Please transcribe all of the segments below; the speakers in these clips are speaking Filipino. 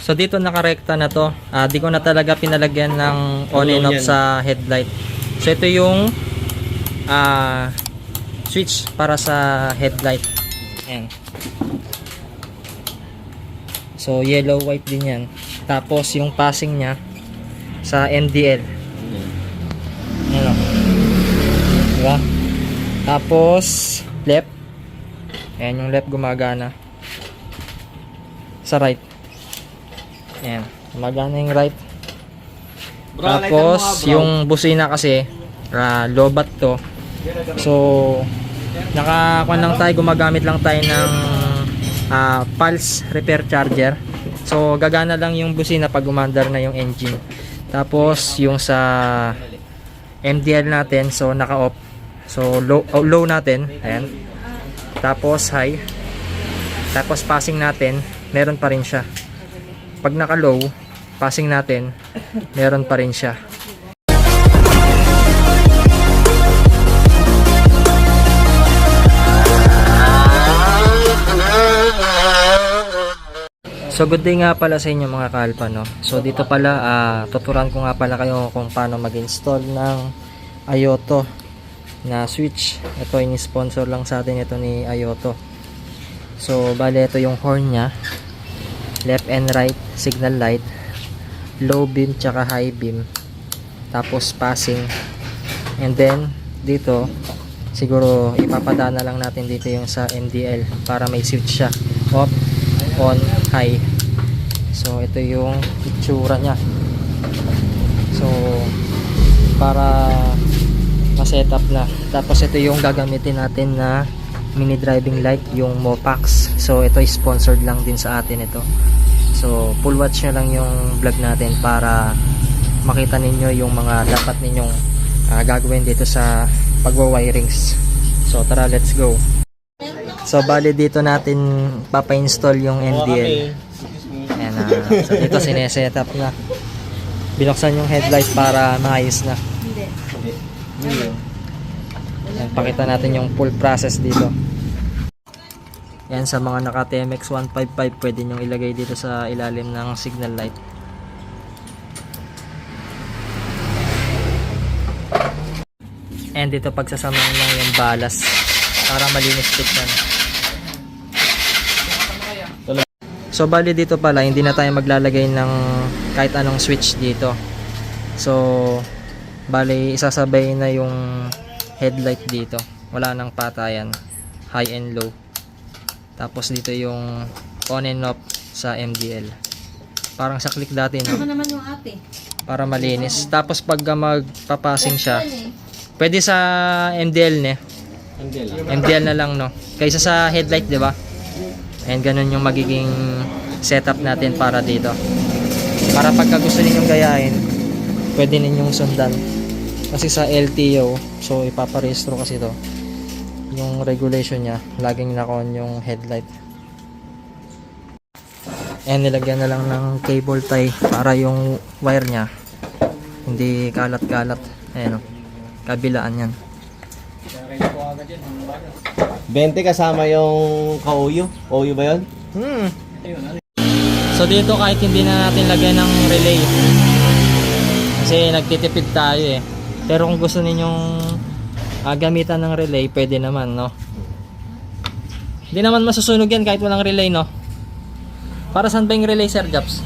So dito nakarekta na to. Di ko na talaga pinalagyan ng on and off sa headlight. So ito yung switch para sa headlight. Ayan. So yellow white din yan. Tapos yung passing nya sa MDL. Ayan o. Diba? Tapos left. Ayan yung left gumagana. Sa right. Ayan. Gumagana yung right. Tapos yung busina kasi lobat to. So nakakuha lang tayo, gumagamit lang tayo ng pulse repair charger. So gagana lang yung busina pag umandar na yung engine. Tapos yung sa MDL natin, so naka off. So low natin, ayan. Tapos high. Tapos passing natin, meron pa rin siya. Pag naka low, passing natin, meron pa rin siya. So good day nga pala sa inyo mga kalpa, no. So dito pala tuturuan ko nga pala kayo kung paano mag-install ng Ayoto na switch. Ito ini-sponsor lang sa atin ito ni Ayoto. So bale ito yung horn nya, left and right signal light, low beam tsaka high beam, tapos passing, and then dito siguro ipapadana lang natin dito yung sa MDL para may switch siya, off, on, high. So ito yung itsura nya. So para ma-setup na. Tapos ito yung gagamitin natin na mini driving light, yung Mopax. So ito is sponsored lang din sa atin ito. So full watch nyo lang yung vlog natin para makita ninyo yung mga dapat ninyong gagawin dito sa pagwa-wirings. So tara, let's go. So bali dito natin papa-install yung MDL. Ayan, so dito sinesetup na. Binuksan yung headlight para maayos na. Ayan, pakita natin yung full process dito. Yan, sa mga naka TMX 155 pwede nyo ilagay dito sa ilalim ng signal light. And dito pagsasamahan lang yung balas para malinis tignan. So bali dito pala hindi na tayo maglalagay ng kahit anong switch dito. So bali isasabay na yung headlight dito. Wala nang patayan, high and low. Tapos dito yung on and off sa MDL. Parang sa click dati, no? Ano naman yung ate? Para malinis. Tapos pag magpapassing siya, pwede sa MDL ne. MDL na lang, no? Kaysa sa headlight, 'di ba? And ganun yung magiging setup natin para dito. Para pagka gusto ninyong gayahin, pwede ninyong sundan. Kasi sa LTO, so ipaparehistro kasi to. Yung regulation niya, laging naka-on yung headlight. And nilagyan na lang ng cable tie para yung wire niya hindi kalat-kalat. Ayan o, kabilaan yan. 20 kasama yung kauyo. Kauyo ba yun? So dito kahit hindi na natin lagyan ng relay kasi nagtitipid tayo eh. Pero kung gusto ninyong gamitan ng relay, pwede naman, no? Hindi naman masusunog yan kahit walang relay, no? Para saan ba yung relay, Sir Japs?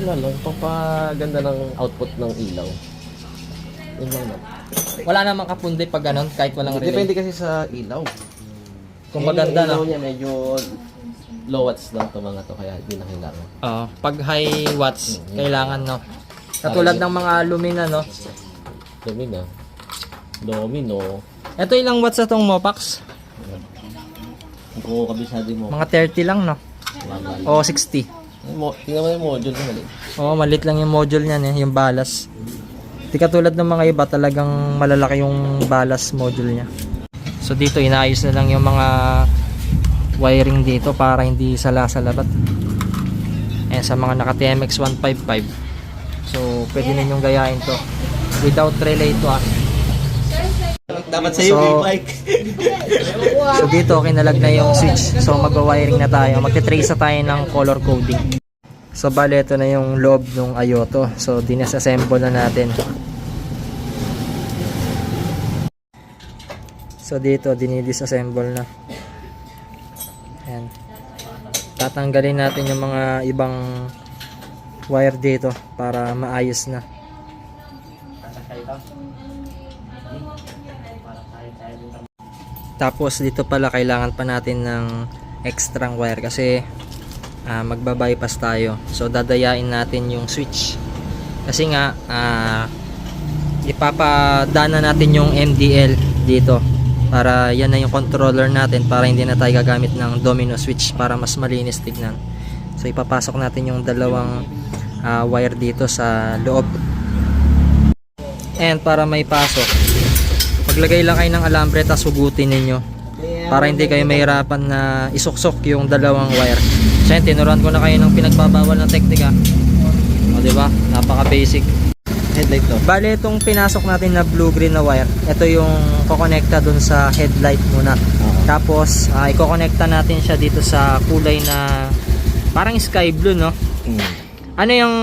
Ano lang, papaganda ng output ng ilaw. Yun lang naman. Wala namang kapundi pag ganon, kahit walang relay. Depende kasi sa ilaw. Kung maganda, ilaw no? niya medyo low watts lang to mga to, kaya hindi na kailangan. Oo, pag high watts, kailangan, no? Katulad ng mga lumina, no? Domino. Ito ilang watts na tong Mopax? Kung kabisado mo. Mga 30 lang, no? O 60. Tingnan mo yung module na mali. Oo, malit lang yung module niyan, eh, yung balas. Di katulad ng mga iba, talagang malalaki yung balas module niya. So dito, inaayos na lang yung mga wiring dito para hindi sala-salabat. Ayan, sa mga naka TMX 155. So, pwede ninyong gayahin to. Without relay to, Dapat sa'yo So- bike. So dito kinalag na yung switch. So magwa-wiring na tayo. Magte-trace na tayo ng color coding. So bale ito na yung loob ng Ayoto. So dinesassemble na natin. So dito dinidisassemble na. Ayan. Tatanggalin natin yung mga ibang wire dito para maayos na. Tapos dito pala kailangan pa natin ng extra wire kasi magba-bypass tayo. So dadayain natin yung switch. Kasi nga ipapadana natin yung MDL dito para yan na yung controller natin para hindi na tayo gagamit ng domino switch para mas malinis tignan. So ipapasok natin yung dalawang wire dito sa loob. And para may pasok, maglagay lang kayo ng alambre tapos hugutin ninyo para hindi kayo mahirapan na isuksok yung dalawang wire. So yun, tinuruan ko na kayo ng pinagbabawal ng teknika. O diba? Napaka basic. Headlight to. Bale itong pinasok natin na blue-green na wire, ito yung kokonekta dun sa headlight muna. Tapos ikokonekta natin siya dito sa kulay na parang sky blue, no? Ano yung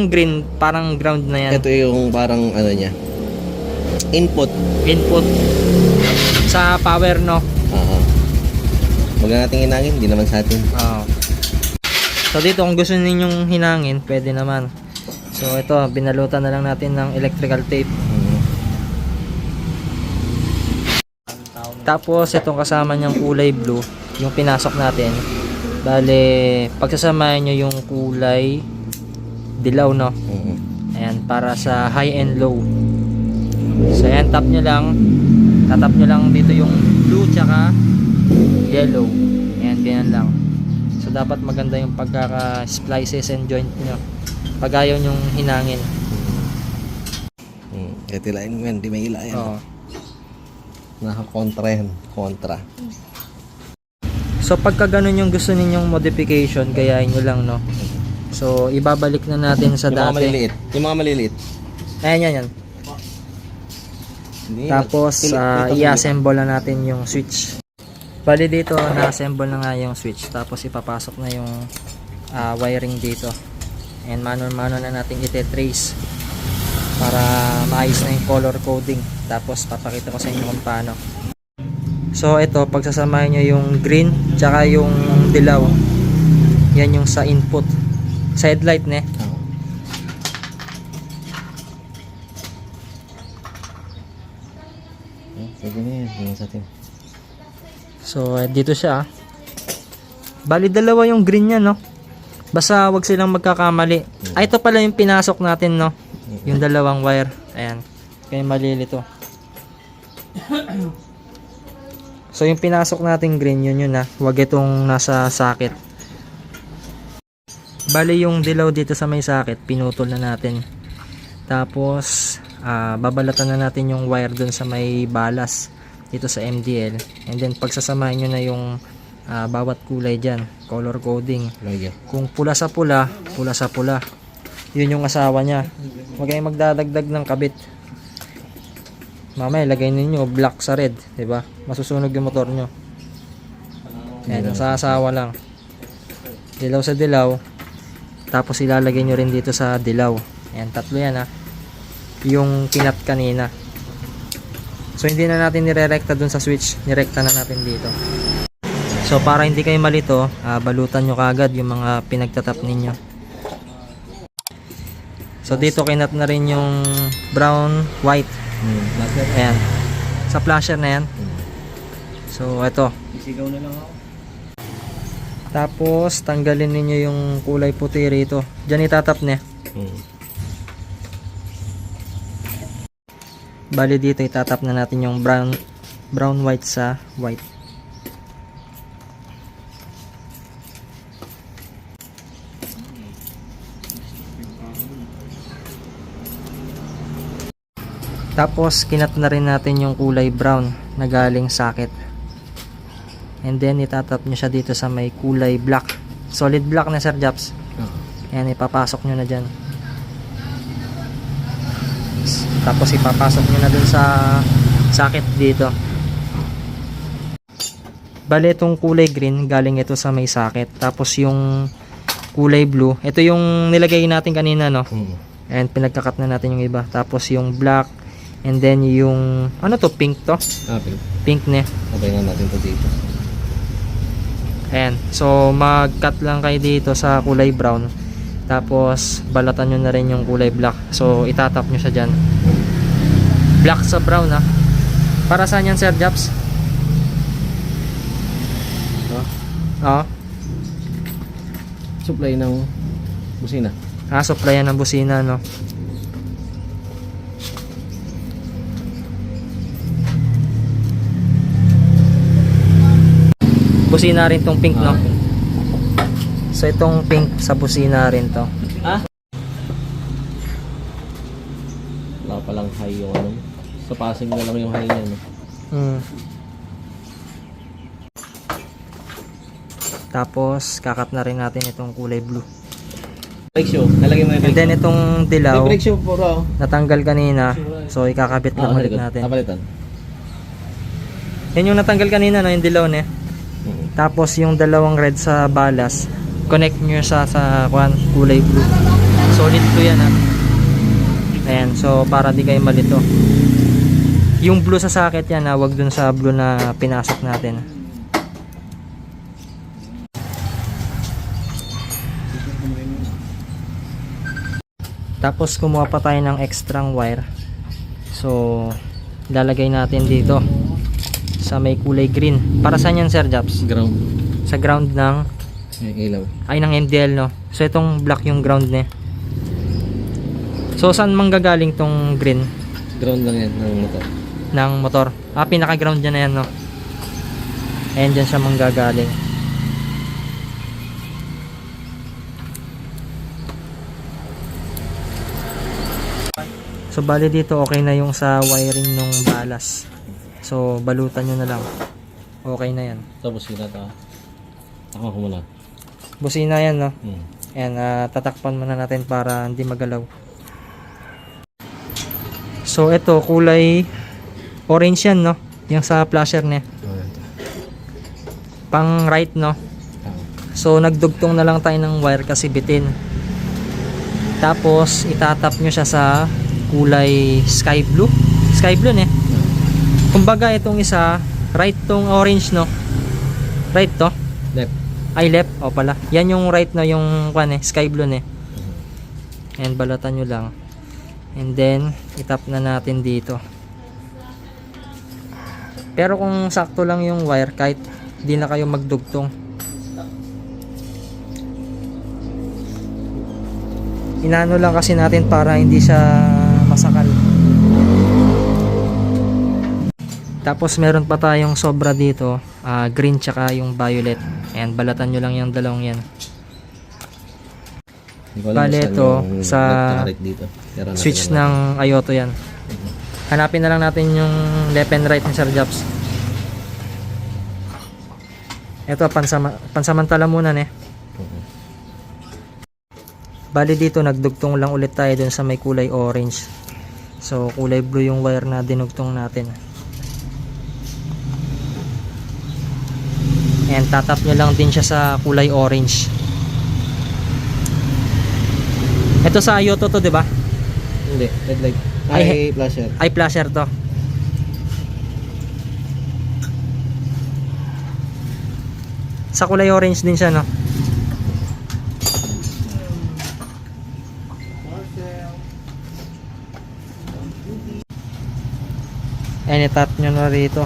green? Parang ground na yan. Ito yung parang ano niya. Input. Sa power, no? Huwag na natin hinangin, hindi naman sa atin. So dito kung gusto ninyong hinangin, pwede naman. So ito, binalutan na lang natin ng electrical tape. Tapos itong kasama niyang kulay blue, yung pinasok natin. Bale, pagsasamahin nyo yung kulay dilaw, no? Ayan, para sa high and low. So ayan, tap nyo lang. Tatap nyo lang dito yung blue tsaka yellow. Ayan, ganyan lang. So dapat maganda yung pagkaka-splices and joint nyo pag ayaw nyong hinangin. Ito lain mo yan, di may ilayan. Oo. Naka-kontra yan. Kontra. So pagka ganun yung gusto ninyong modification, gayahin nyo lang, no? So ibabalik na natin sa Yung mga dati. maliliit. Yung mga maliliit. Ayan, yan. Hindi, Tapos i-assemble na natin yung switch. Bali dito na-assemble na nga yung switch. Tapos ipapasok na yung wiring dito. And mano-mano na natin ite-trace para maayos na yung color coding. Tapos papakita ko sa inyo kung paano. So ito, pagsasamahin nyo yung green tsaka yung dilaw, yan yung sa input sa headlight, ne? Sige na yan, yung sa atin. So dito siya. Bali dalawa yung green niya, no? Basta wag silang magkakamali. Ito pala yung pinasok natin, no? Yung dalawang wire. Ayan. Kaya malilito. So yung pinasok natin green, yun na. Wag itong nasa socket. Bali yung dilaw dito sa may socket, pinutol na natin. Tapos babalatan na natin yung wire dun sa may balas dito sa MDL. And then pagsasamahin nyo na yung bawat kulay dyan, color coding. Kung pula sa pula, pula sa pula, yun yung asawa nya. Huwag kayong magdadagdag ng kabit. Mamaya lagay ninyo black sa red, diba? Masusunog yung motor nyo. Ayan, sa asawa lang. Dilaw sa dilaw. Tapos ilalagay nyo rin dito sa dilaw. Ayan, tatlo yan, ha. Yung kinat kanina. So hindi na natin nirerekta dun sa switch, nirekta na natin dito. So para hindi kayo malito, balutan nyo kagad yung mga pinagtatap ninyo. So dito kinat na rin yung brown, white. Ayan. Sa flasher na yan. So ito. Isigaw na lang ako. Tapos tanggalin ninyo yung kulay puti rito. Diyan itatap niya. Bali dito itatap na natin yung brown white sa white. Tapos kinat na rin natin yung kulay brown na galing socket. And then itatap nyo siya dito sa may kulay black. Solid black na, Sir Japs. Ayan, ipapasok nyo na dyan. Tapos ipapasok nyo na dun sa socket dito. Bale, itong kulay green, galing ito sa may socket. Tapos yung kulay blue, ito yung nilagay natin kanina, no? And pinagkakat na natin yung iba. Tapos yung black, and then yung, ano to, pink to? Pink. Pink ne. Sabay nga natin to dito. Ayan. So, mag-cut lang kayo dito sa kulay brown. Tapos, balatan nyo na rin yung kulay black. So, itatap nyo siya dyan. Black sa brown, ha? Para saan yan, Sir Japs? Oo. Supply ng busina. Supply yan ng busina, no? Busina rin tong pink, no? So, itong pink sa busina rin to. Wala palang high yung ano. Sa passing na lang yung high niya, no? Tapos, kakat na rin natin itong kulay blue. Brake shoe. Nalagay mo yung And brake then, shoe. itong dilaw, Brake shoe po raw. natanggal kanina. So, ikakabit lang ulit natin. Napalitan. Yan yung natanggal kanina, no? Yung dilaw, ne? Tapos, yung dalawang red sa balas, connect nyo sa kulay blue. Solid to yan, ha? Ayan, so, para di kayo malito. Yung blue sa socket yan, ha? Wag dun sa blue na pinasok natin. Tapos kumuha pa tayo ng extra wire. So lalagay natin dito sa may kulay green. Para saan yan, Sir Japs? Ground. Sa ground ng Yung ilaw. ay ng MDL, no? So itong black yung ground niya. So saan manggagaling tong green? Ground lang yan ng motor. Ng motor. Pinaka ground niya na yan, no? Ayan, dyan siya manggagaling. So bali dito okay na yung sa wiring ng balas. So balutan nyo na lang. Okay na yan. Tapos sila ta. Ako muna. Busina yan, no? Hmm. Ayan, tatakpan muna natin para hindi magalaw. So ito kulay orange yan, no? Yung sa flasher niya. Pang right, no? So nagdugtong na lang tayo ng wire kasi bitin. Tapos itatap nyo siya sa kulay sky blue. Sky blue, ne? Kumbaga itong isa, right tong orange, no? Right to? Left. Ay, left. O pala. Yan yung right na yung sky blue, ne? And balatan nyo lang. And then, itap na natin dito. Pero kung sakto lang yung wire, kahit di na kayo magdugtong, inano lang kasi natin para hindi siya masakal. Tapos meron pa tayong sobra dito, green tsaka yung violet. Ayan, balatan nyo lang yung dalawang yan. Bale ito sa switch ng Ayoto yan. Hanapin na lang natin yung left and right ni Sir Japs. Ito pansamantala muna, ne? Bali dito nagdugtong lang ulit tayo dun sa may kulay orange. So kulay blue yung wire na dinugtong natin. And tatap nyo lang din siya sa kulay orange. Ito sa Ayoto to, di ba? Hindi, red light. Ay, flasher. Ay, flasher to. Sa kulay orange din siya, no? And itat nyo na rito.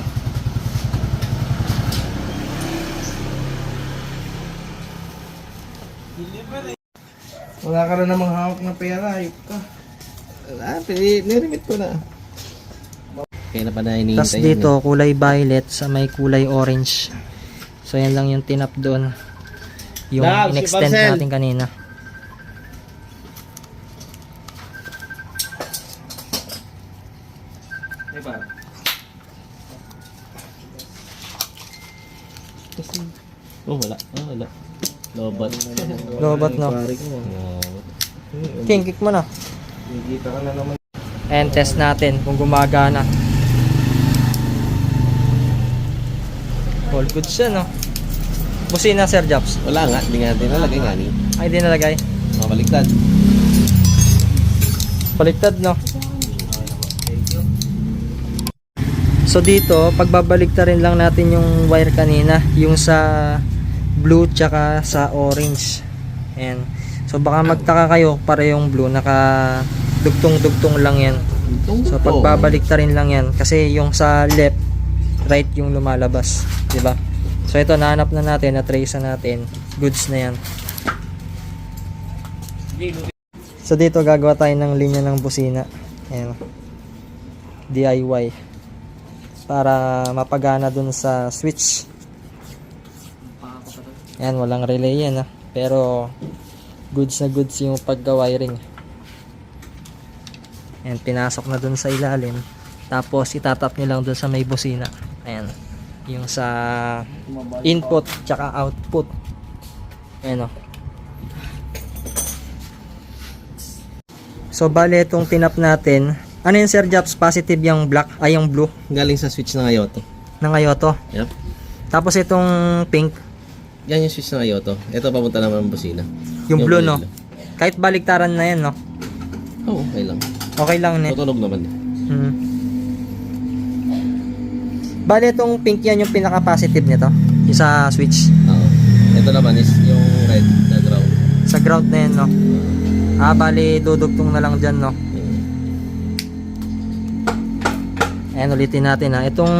Wala ka na namang hawak na pera, ayop ka. Nirimit ko na. Kaya na pa na hinihintay. Tapos dito, kulay violet sa may kulay orange. So yan lang yung tinap doon. Yung Love, si in-extend Marcel. natin kanina. Oh, wala. Wala. Lobat. Lobat, no? King, kick mo na. Higita ka na naman. And test natin kung gumagana. All good siya, no? Busina, Sir Japs. Wala nga, hindi nga natin nalagay nga ni. Ay, di nalagay. Mabaliktad. Baliktad, no? So dito, pagbabalikta rin lang natin yung wire kanina, yung sa blue tsaka sa orange. Ayan. So baka magtaka kayo, para yung blue naka dugtong-dugtong lang yan. So pagbabalikta rin lang yan kasi yung sa left, right yung lumalabas, 'di ba? So ito, nahanap na natin, na-trace na natin. Goods na yan. So dito gagawa tayo ng linya ng busina. Ayan. DIY. Para mapagana dun sa switch. Ayan, walang relay yan, pero goods na goods yung pagka-wiring. Ayan, pinasok na dun sa ilalim. Tapos itatap nyo lang dun sa may busina. Ayan. Yung sa input tsaka output. Ayan, o. So bale itong tinap natin. Ano yun, Sir Japs? Positive yung black, ay yung blue Galing sa switch ng Ayoto. ng Ayoto. Yep. Tapos itong pink, Yan yung switch ng Ayoto. Ito papunta naman ng busina. yung blue, no? Kahit baliktaran na yan, no? Oo, okay lang. Okay lang, ne? Tutunog naman. Hmm. Bale itong pink yan yung pinaka-positive nito, yung sa switch. Oo. Ito naman is yung red na ground. Sa ground na yan, no? Bale dudugtong na lang dyan, no? Ayan, ulitin natin, ha. Itong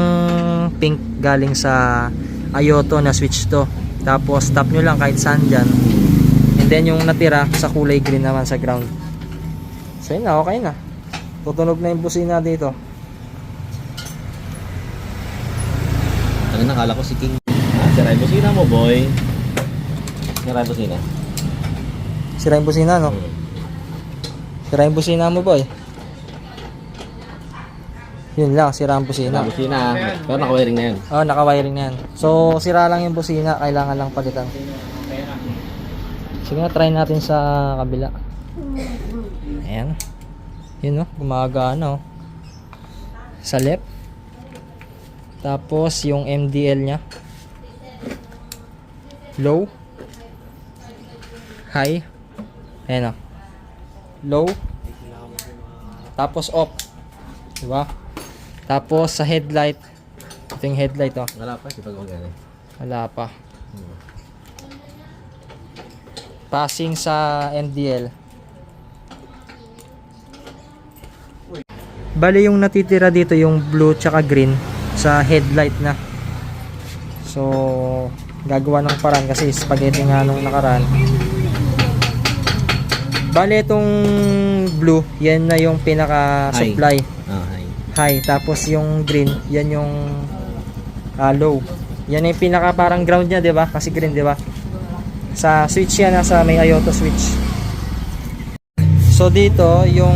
pink galing sa Ayoto na switch to. Tapos tap nyo lang kahit saan dyan. And then yung natira sa kulay green naman sa ground. So yun na, okay na. Tutunog na yung busina dito. Ano, nakala ko si King. Sira yung busina mo, boy. Sira yung busina. Sira yung busina, no? Sira yung busina mo, boy. Yun lang, sira ang busina. Busina. Pero naka-wiring na yan. Oh, naka-wiring na yan. So, sira lang yung busina, kailangan lang palitan. Sige na, try natin sa kabila. Ayan. Yun, no? Gumagana, oh. Sa left. Tapos, yung MDL nya. Low. High. Ayan, oh. Low. Tapos, off. Diba? Tapos sa headlight, ito yung headlight, oh. Wala pa, di pa gumagana. Wala pa. Passing sa MDL. Bali yung natitira dito yung blue tsaka green sa headlight na. So gagawa ng paraan kasi spaghetti nga nung nakaraan. Bali itong blue, yan na yung pinaka supply. High. Tapos yung green, yan yung low. Yan yung pinaka parang ground niya, 'di ba? Kasi green, 'di ba? Sa switch yan, nasa may Ayoto switch. So dito, yung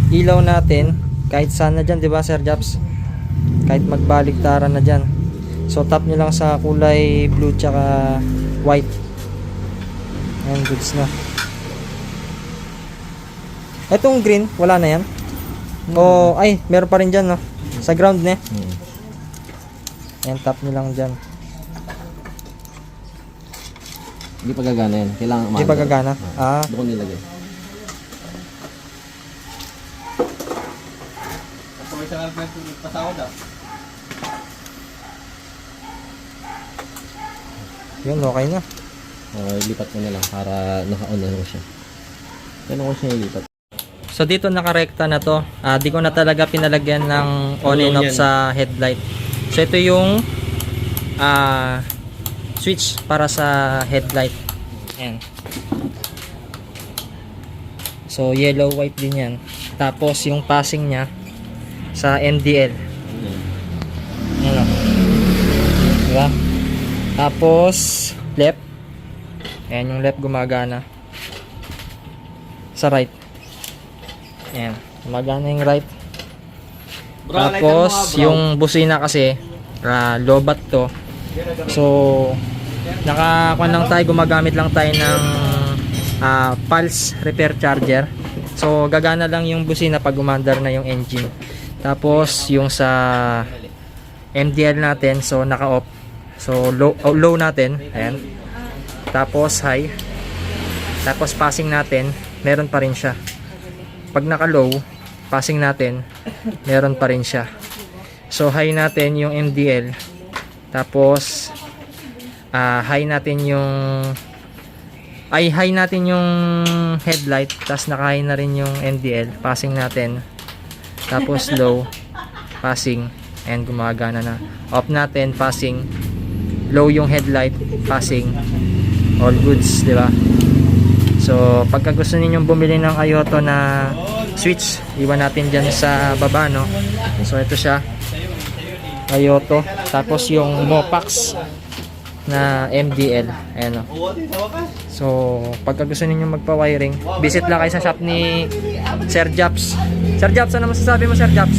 ilaw natin, kahit saan na diyan, 'di ba, Sir Japs? Kahit magbaliktaran na diyan. So tap niyo lang sa kulay blue tsaka white. Ayan, goods na. Etong green, wala na yan. O, ay, meron pa rin dyan, no? Sa ground, ne? Ayan, tap nyo lang dyan. Hindi pa gagana yan. Kailangan Hindi pa gagana? Doon ko nilagay. Yun, okay na. Lipat ko na lang para naka-on na siya. Ganun ko siya ilipat. So dito nakarekta na to. Di ko na talaga pinalagyan ng on and off sa headlight. So ito yung switch para sa headlight. Ayan. So yellow white din yan. Tapos yung passing nya sa MDL. Ayan, o. Diba? Tapos left. Ayan yung left gumagana. Sa right. Ayan, gumagana yung right. Tapos yung busina kasi lobat to. So nakakuan lang tayo, gumagamit lang tayo ng pulse repair charger. So gagana lang yung busina pag umandar na yung engine. Tapos yung sa MDL natin, so naka-off. So low natin, ayan. Tapos high. Tapos passing natin, meron pa rin siya. Pag naka-low, passing natin, meron pa rin siya. So high natin yung MDL. Tapos high natin yung headlight, tapos naka-high na rin yung MDL, passing natin. Tapos low, passing, and gumagana na. Off natin, passing, low yung headlight, passing, all goods, di ba? So pagka gusto ninyong bumili ng Ayoto na switch, iwan natin dyan sa baba, no? So ito siya, Ayoto. Tapos yung Mopax na MDL, ayan, o. So pagka gusto ninyong magpa-wiring, visit lang kayo sa shop ni Sir Japs. Sir Japs, ano masasabi mo, Sir Japs?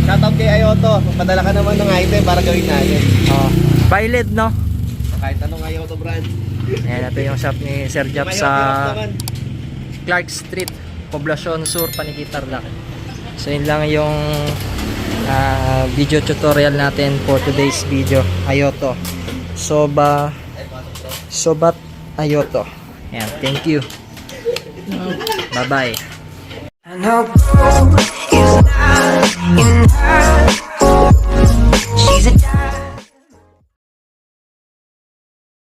Shoutout kay Ayoto. Padala ka naman ng item para gawin natin. Buy LED, no? Kahit anong Ayoto brand. Ayan, ito yung shop ni Sir Japs sa Clark Street, Poblacion Sur, Paniquitar lang. So yun lang yung video tutorial natin for today's video. Ayoto Sobat Ayoto. Ayan, thank you. Bye bye.